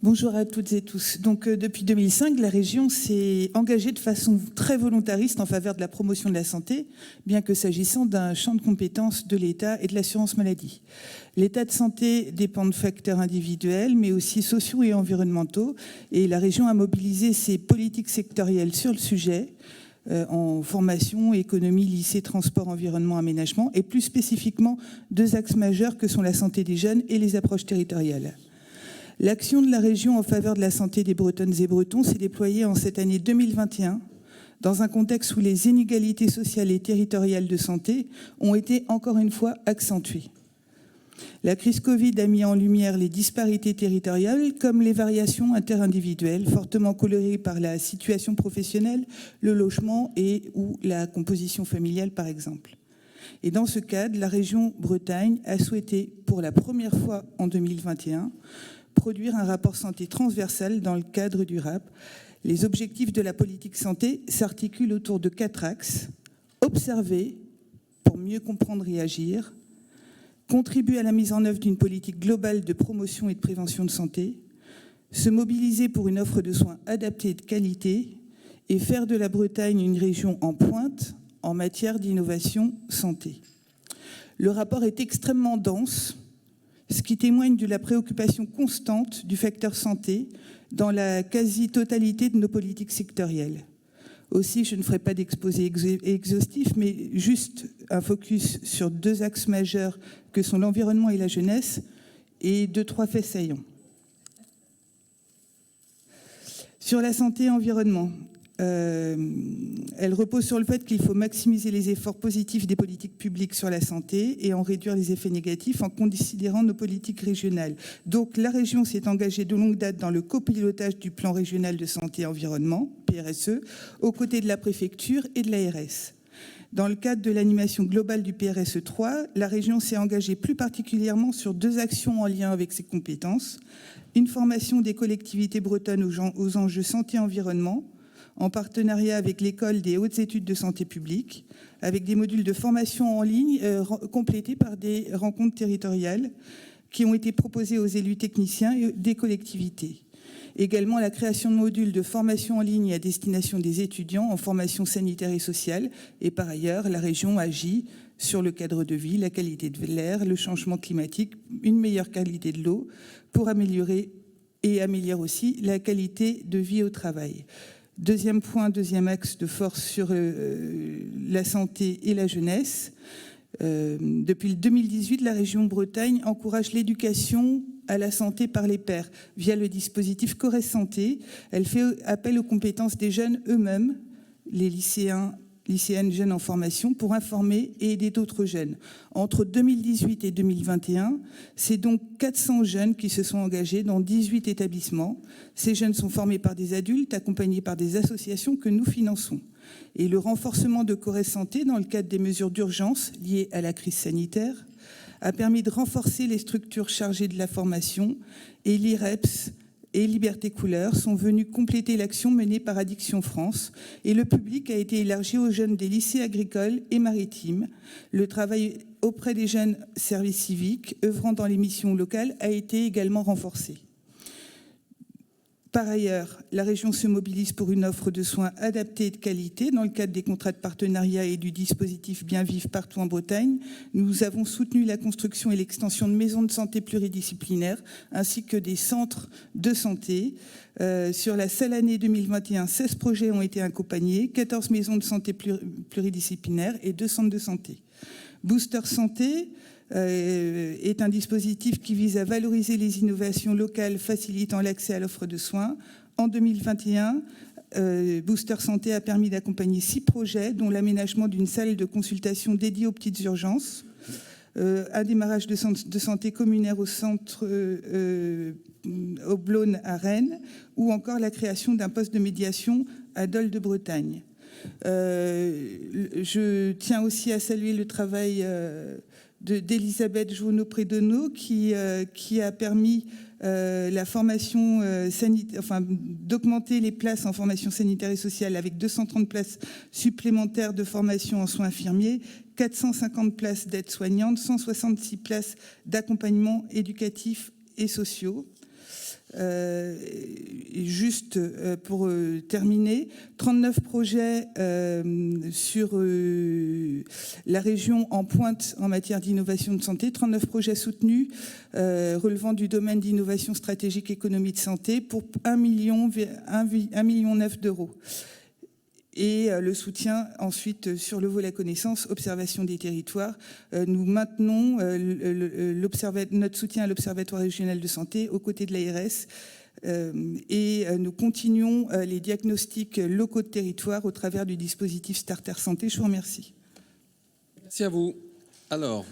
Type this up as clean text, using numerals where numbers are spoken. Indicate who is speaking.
Speaker 1: Bonjour à toutes et tous. Donc, depuis 2005, la région s'est engagée de façon très volontariste en faveur de la promotion de la santé, bien que s'agissant d'un champ de compétences de l'État et de l'assurance maladie. L'état de santé dépend de facteurs individuels, mais aussi sociaux et environnementaux, et la région a mobilisé ses politiques sectorielles sur le sujet, en formation, économie, lycée, transport, environnement, aménagement, et plus spécifiquement 2 axes majeurs que sont la santé des jeunes et les approches territoriales. L'action de la région en faveur de la santé des Bretonnes et Bretons s'est déployée en cette année 2021 dans un contexte où les inégalités sociales et territoriales de santé ont été encore une fois accentuées. La crise Covid a mis en lumière les disparités territoriales comme les variations interindividuelles fortement colorées par la situation professionnelle, le logement et ou la composition familiale par exemple. Et dans ce cadre, la région Bretagne a souhaité pour la première fois en 2021 produire un rapport santé transversal dans le cadre du RAP. Les objectifs de la politique santé s'articulent autour de 4 axes. Observer pour mieux comprendre et agir, contribuer à la mise en œuvre d'une politique globale de promotion et de prévention de santé, se mobiliser pour une offre de soins adaptée et de qualité et faire de la Bretagne une région en pointe en matière d'innovation santé. Le rapport est extrêmement dense, ce qui témoigne de la préoccupation constante du facteur santé dans la quasi-totalité de nos politiques sectorielles. Aussi, je ne ferai pas d'exposé exhaustif, mais juste un focus sur 2 axes majeurs que sont l'environnement et la jeunesse, et 2-3 faits saillants. Sur la santé et l'environnement, elle repose sur le fait qu'il faut maximiser les efforts positifs des politiques publiques sur la santé et en réduire les effets négatifs en considérant nos politiques régionales. Donc la région s'est engagée de longue date dans le copilotage du plan régional de santé et environnement, PRSE, aux côtés de la préfecture et de l'ARS. Dans le cadre de l'animation globale du PRSE 3, la région s'est engagée plus particulièrement sur 2 actions en lien avec ses compétences. Une formation des collectivités bretonnes aux enjeux santé-environnement, en partenariat avec l'École des hautes études de santé publique, avec des modules de formation en ligne complétés par des rencontres territoriales qui ont été proposées aux élus techniciens et des collectivités. Également la création de modules de formation en ligne à destination des étudiants en formation sanitaire et sociale. Et par ailleurs, la région agit sur le cadre de vie, la qualité de l'air, le changement climatique, une meilleure qualité de l'eau pour améliorer et améliore aussi la qualité de vie au travail. Deuxième point, deuxième axe de force sur la santé et la jeunesse. Depuis 2018, la région Bretagne encourage l'éducation à la santé par les pairs via le dispositif Corres Santé. Elle fait appel aux compétences des jeunes eux-mêmes, les lycéennes jeunes en formation, pour informer et aider d'autres jeunes. Entre 2018 et 2021, c'est donc 400 jeunes qui se sont engagés dans 18 établissements. Ces jeunes sont formés par des adultes, accompagnés par des associations que nous finançons. Et le renforcement de Corres Santé, dans le cadre des mesures d'urgence liées à la crise sanitaire, a permis de renforcer les structures chargées de la formation, et l'IREPS et Liberté Couleur sont venus compléter l'action menée par Addiction France, et le public a été élargi aux jeunes des lycées agricoles et maritimes. Le travail auprès des jeunes services civiques œuvrant dans les missions locales a été également renforcé. Par ailleurs, la région se mobilise pour une offre de soins adaptée et de qualité dans le cadre des contrats de partenariat et du dispositif Bien Vivre partout en Bretagne. Nous avons soutenu la construction et l'extension de maisons de santé pluridisciplinaires ainsi que des centres de santé. Sur la seule année 2021, 16 projets ont été accompagnés, 14 maisons de santé pluridisciplinaires et 2 centres de santé. Booster Santé est un dispositif qui vise à valoriser les innovations locales facilitant l'accès à l'offre de soins. En 2021, Booster Santé a permis d'accompagner 6 projets, dont l'aménagement d'une salle de consultation dédiée aux petites urgences, un démarrage de centre de santé communautaire au centre Aublone à Rennes, ou encore la création d'un poste de médiation à Dole de Bretagne. Je tiens aussi à saluer le travail d'Elisabeth Journeau-Prédonneau qui a permis la formation sanitaire, d'augmenter les places en formation sanitaire et sociale avec 230 places supplémentaires de formation en soins infirmiers, 450 places d'aides-soignantes, 166 places d'accompagnement éducatif et sociaux. Juste pour terminer, 39 projets sur la région en pointe en matière d'innovation de santé, 39 projets soutenus relevant du domaine d'innovation stratégique économie de santé pour 1,9 million d'euros. Et le soutien ensuite sur le volet connaissance, observation des territoires. Nous maintenons notre soutien à l'Observatoire régional de santé aux côtés de l'ARS et nous continuons les diagnostics locaux de territoire au travers du dispositif Starter Santé. Je vous remercie.
Speaker 2: Merci à vous. Alors,